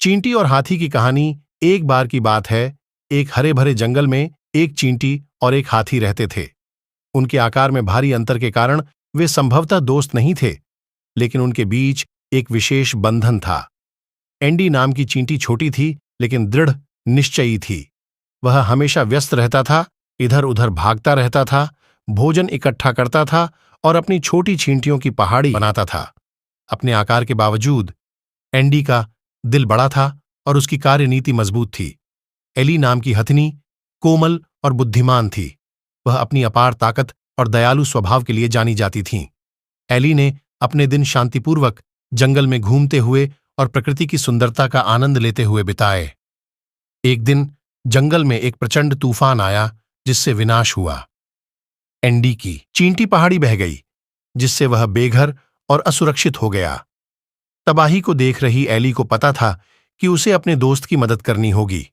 चींटी और हाथी की कहानी। एक बार की बात है, एक हरे भरे जंगल में एक चींटी और एक हाथी रहते थे। उनके आकार में भारी अंतर के कारण वे संभवतः दोस्त नहीं थे, लेकिन उनके बीच एक विशेष बंधन था। एंडी नाम की चींटी छोटी थी, लेकिन दृढ़ निश्चयी थी। वह हमेशा व्यस्त रहता था, इधर उधर भागता रहता था, भोजन इकट्ठा करता था और अपनी छोटी चींटियों की पहाड़ी बनाता था। अपने आकार के बावजूद एंडी का दिल बड़ा था और उसकी कार्यनीति मजबूत थी। एली नाम की हथनी कोमल और बुद्धिमान थी। वह अपनी अपार ताकत और दयालु स्वभाव के लिए जानी जाती थीं। एली ने अपने दिन शांतिपूर्वक जंगल में घूमते हुए और प्रकृति की सुंदरता का आनंद लेते हुए बिताए। एक दिन जंगल में एक प्रचंड तूफान आया, जिससे विनाश हुआ। एंडी की चींटी पहाड़ी बह गई, जिससे वह बेघर और असुरक्षित हो गया। तबाही को देख रही एली को पता था कि उसे अपने दोस्त की मदद करनी होगी।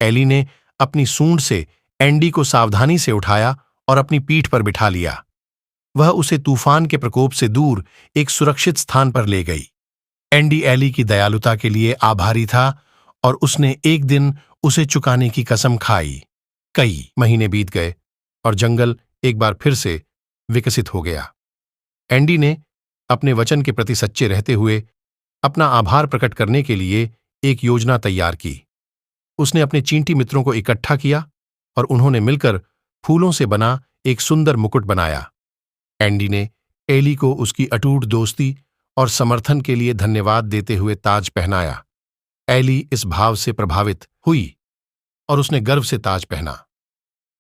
एली ने अपनी सूंड से एंडी को सावधानी से उठाया और अपनी पीठ पर बिठा लिया। वह उसे तूफान के प्रकोप से दूर एक सुरक्षित स्थान पर ले गई। एंडी एली की दयालुता के लिए आभारी था और उसने एक दिन उसे चुकाने की कसम खाई। कई महीने बीत गए और जंगल एक बार फिर से विकसित हो गया। एंडी ने अपने वचन के प्रति सच्चे रहते हुए अपना आभार प्रकट करने के लिए एक योजना तैयार की। उसने अपने चींटी मित्रों को इकट्ठा किया और उन्होंने मिलकर फूलों से बना एक सुंदर मुकुट बनाया। एंडी ने एली को उसकी अटूट दोस्ती और समर्थन के लिए धन्यवाद देते हुए ताज पहनाया। एली इस भाव से प्रभावित हुई और उसने गर्व से ताज पहना।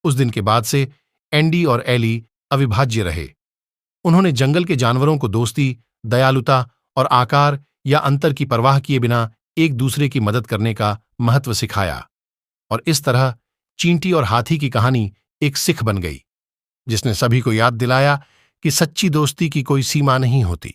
उस दिन के बाद से एंडी और एली अविभाज्य रहे। उन्होंने जंगल के जानवरों को दोस्ती, दयालुता और आकार या अंतर की परवाह किए बिना एक दूसरे की मदद करने का महत्व सिखाया। और इस तरह चींटी और हाथी की कहानी एक सिख बन गई, जिसने सभी को याद दिलाया कि सच्ची दोस्ती की कोई सीमा नहीं होती।